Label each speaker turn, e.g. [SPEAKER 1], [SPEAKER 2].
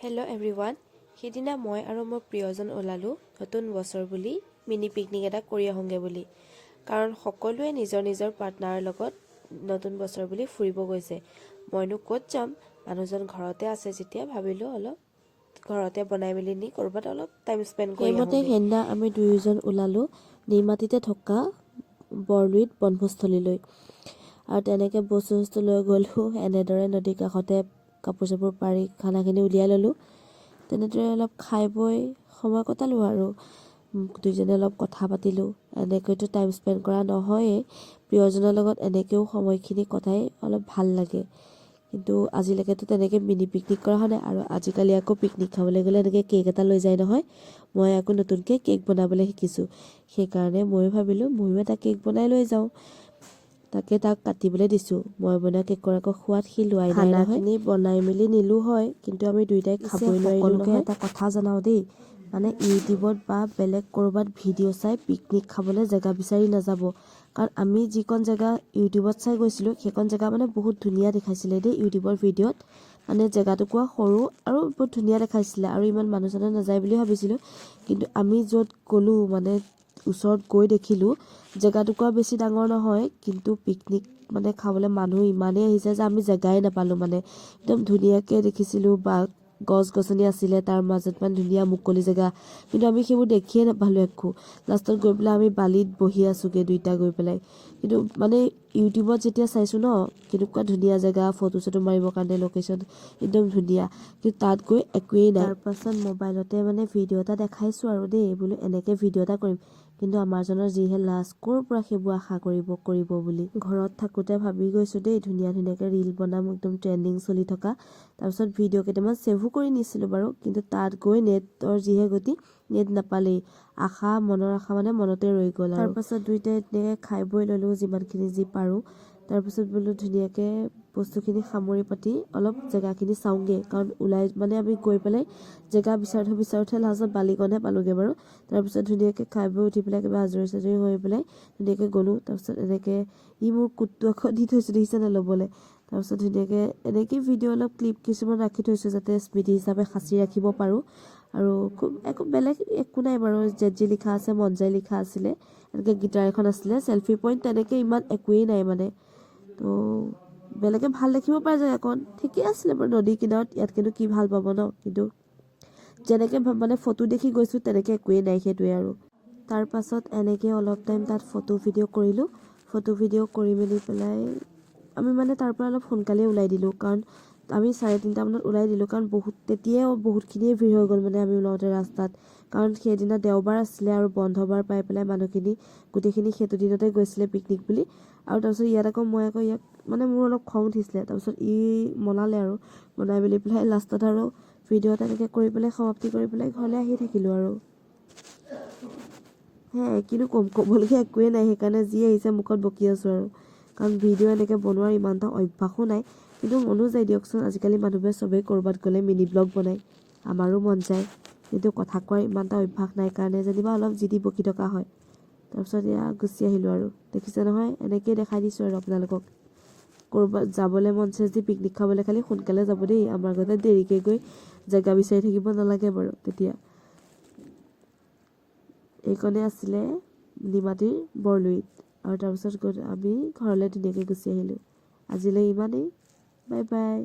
[SPEAKER 1] Hello' everyone. সেইদিনা মই আৰু মোৰ প্ৰিয়জন ওলালোঁ নতুন বছৰ বুলি মিনি পিকনিক এটা কৰি আহোঁগৈ বুলি। কাৰণ সকলোৱে নিজৰ নিজৰ পাৰ্টনাৰৰ লগত নতুন বছৰ বুলি ফুৰিব গৈছে। মইনো ক'ত যাম, মানুহজন ঘৰতে আছে যেতিয়া ভাবিলোঁ অলপ ঘৰতে বনাই মেলি নি ক'ৰবাত অলপ টাইম স্পেণ্ড কৰি আহোঁগৈ।
[SPEAKER 2] সেইমতে সেইদিনা আমি দুয়োজন ওলালোঁ নিমাতীতে থকা বৰলুইত বনভোজস্থলীলৈ। আৰু তেনেকৈ বস্তু চস্তু লৈ গ'লোঁ। এনেদৰে নদীৰ কাষতে কাপোৰ চাপোৰ পাৰি খানাখিনি উলিয়াই ল'লোঁ। তেনেদৰে অলপ খাই বৈ সময় কটালোঁ আৰু দুইজনে অলপ কথা পাতিলোঁ। এনেকৈতো টাইম স্পেণ্ড কৰা নহয়েই, প্ৰিয়জনৰ লগত এনেকৈও সময়খিনি কটাই অলপ ভাল লাগে। কিন্তু আজিলৈকেতো তেনেকৈ মিনি পিকনিক কৰা হোৱা নাই। আৰু আজিকালি আকৌ পিকনিক খাবলৈ গ'লে এনেকৈ কেক এটা লৈ যায় নহয়। মই আকৌ নতুনকৈ কেক বনাবলৈ শিকিছোঁ, সেইকাৰণে ময়ো ভাবিলোঁ ময়ো এটা কেক বনাই লৈ যাওঁ। তাকে তাক কাটিবলৈ দিছোঁ। মই বনোৱা কেকৰ আকৌ সোৱাদ সি লোৱাই নাই নহয়। খানাখিনি বনাই মেলি নিলোঁ হয়, কিন্তু আমি দুয়োটাই খাবই নোৱাৰিলোঁ নহয়। এটা কথা জনাওঁ দেই, মানে ইউটিউবত বা বেলেগ ক'ৰবাত ভিডিঅ' চাই পিকনিক খাবলৈ জেগা বিচাৰি নাযাব। কাৰণ আমি যিকণ জেগা ইউটিউবত চাই গৈছিলোঁ সেইকণ জেগা মানে বহুত ধুনীয়া দেখাইছিলে দেই ইউটিউবৰ ভিডিঅ'ত। মানে জেগাটুকুৰা সৰু আৰু বহুত ধুনীয়া দেখাইছিলে আৰু ইমান মানুহ চানুহ নাযায় বুলি ভাবিছিলোঁ। কিন্তু আমি য'ত গ'লোঁ মানে ওচৰত গৈ দেখিলোঁ জেগাটুকুৰা বেছি ডাঙৰ নহয়, কিন্তু পিকনিক মানে খাবলৈ মানুহ ইমানেই আহিছে যে আমি জেগাই নাপালোঁ। মানে একদম ধুনীয়াকৈ দেখিছিলোঁ বা গছ গছনি আছিলে তাৰ মাজত মানে ধুনীয়া মুকলি জেগা, কিন্তু আমি সেইবোৰ দেখিয়ে নাপালোঁ একো। লাষ্টত গৈ পেলাই আমি বালিত বহি আছোঁগৈ দুইটা গৈ পেলাই। কিন্তু মানে ইউটিউবত যেতিয়া চাইছোঁ ন কেনেকুৱা ধুনীয়া জেগা, ফটো চটো মাৰিবৰ কাৰণে লোকেশ্যন একদম ধুনীয়া, কিন্তু তাত গৈ একোৱেই নাই। তাৰপাছত মোবাইলতে মানে ভিডিঅ' এটা দেখাইছোঁ আৰু দেই, বোলো এনেকৈ ভিডিঅ' এটা কৰিম। কিন্তু আমাৰজনৰ যিহে লাজ, ক'ৰ পৰা সেইবোৰ আশা কৰিব বুলি। ঘৰত থাকোঁতে ভাবি গৈছোঁ দেই ধুনীয়া ধুনীয়াকৈ ৰীল বনাম, একদম ট্ৰেণ্ডিং চলি থকা। তাৰপিছত ভিডিঅ' কেইটামান ছেভো কৰি নিছিলোঁ বাৰু, কিন্তু তাত গৈ নেটৰ যিহে গতি, নেট নাপালেই। মনৰ আশা মানে মনতে ৰৈ গ'ল। তাৰপাছত দুইটাই তেনেকৈ খাই বৈ ল'লোঁ যিমানখিনি যি পাৰোঁ। তাৰপিছত বোলো ধুনীয়াকৈ বস্তুখিনি সামৰি পাতি অলপ জেগাখিনি চাওঁগৈ। কাৰণ মানে আমি গৈ পেলাই জেগা বিচাৰোঁতে লাষ্টত বালিকণহে পালোঁগৈ বাৰু। তাৰপিছত ধুনীয়াকৈ খাই বৈ উঠি পেলাই কিবা আজৰি চাজৰি হৈ পেলাই ধুনীয়াকৈ গ'লোঁ। তাৰপিছত এনেকৈ মোৰ কোটটো আকৌ দি থৈছোঁ দেখিছেনে ল'বলৈ। তাৰপিছত ধুনীয়াকৈ এনেকৈ ভিডিঅ' অলপ ক্লিপ কিছুমান ৰাখি থৈছোঁ যাতে স্মৃতি হিচাপে সাঁচি ৰাখিব পাৰোঁ। আৰু বেলেগ একো নাই বাৰু, জেজি লিখা আছে, মন যায় লিখা আছিলে, এনেকৈ গিটাৰ এখন আছিলে, চেল্ফি পইণ্ট তেনেকৈ ইমান একোৱেই নাই মানে। তো বেলেগে ভাল দেখিব পাৰে জেগাকণ, ঠিকেই আছিলে বাৰু নদীৰ কিনাৰত, ইয়াতকেনো কি ভাল পাব ন। কিন্তু যেনেকৈ মানে ফটো দেখি গৈছোঁ তেনেকৈ একোৱেই নাই, সেইটোৱে আৰু। তাৰপাছত এনেকৈ অলপ টাইম তাত ফটো ভিডিঅ' কৰিলোঁ। ফটো ভিডিঅ' কৰি মেলি পেলাই আমি মানে তাৰ পৰা অলপ সোনকালেই ওলাই দিলোঁ। কাৰণ আমি 3:30 মানত ওলাই দিলোঁ, কাৰণ তেতিয়াই বহুতখিনিয়ে ভিৰ হৈ গ'ল মানে আমি ওলাওঁতে ৰাস্তাত। কাৰণ সেইদিনা দেওবাৰ আছিলে আৰু বন্ধবাৰ পাই পেলাই মানুহখিনি গোটেইখিনি সেইটো দিনতে গৈছিলে পিকনিক বুলি। আৰু তাৰপিছত ইয়াত মানে মোৰ অলপ খং উঠিছিলে। তাৰপিছত মনালে আৰু মনাই মেলি পেলাই লাষ্টত আৰু ভিডিঅ' তেনেকৈ কৰি পেলাই সমাপ্তি কৰি পেলাই ঘৰলৈ আহি থাকিলোঁ আৰু। কিন্তু ক'বলগীয়া একোৱেই নাই, সেইকাৰণে যি আহিছে মুখত বকি আছোঁ আৰু। কাৰণ ভিডিঅ' এনেকৈ বনোৱাৰ ইমান এটা অভ্যাসো নাই, কিন্তু মনো যায় দিয়কচোন। আজিকালি মানুহবোৰে চবেই ক'ৰবাত গ'লে মিনি ব্লগ বনায়, আমাৰো মন যায়। কিন্তু কথা কোৱাৰ ইমান এটা অভ্যাস নাই কাৰণে যেনিবা অলপ যি বকি থকা হয়। তাৰপিছত গুচি আহিলোঁ আৰু। দেখিছে নহয়, এনেকৈয়ে দেখাই দিছোঁ আৰু আপোনালোকক। ক'ৰবাত যাবলৈ মন আছে যদি পিকনিক খাবলৈ খালি সোনকালে যাব দেই, আমাৰ ঘৰতে দেৰিকৈ গৈ জেগা বিচাৰি থাকিব নালাগে বাৰু। তেতিয়া এইকণে আছিলে নিমাতীৰ বৰলুইত। আৰু তাৰপিছত আমি ঘৰলৈ ধুনীয়াকৈ গুচি আহিলোঁ। আজিলৈ ইমানেই, বাই বাই।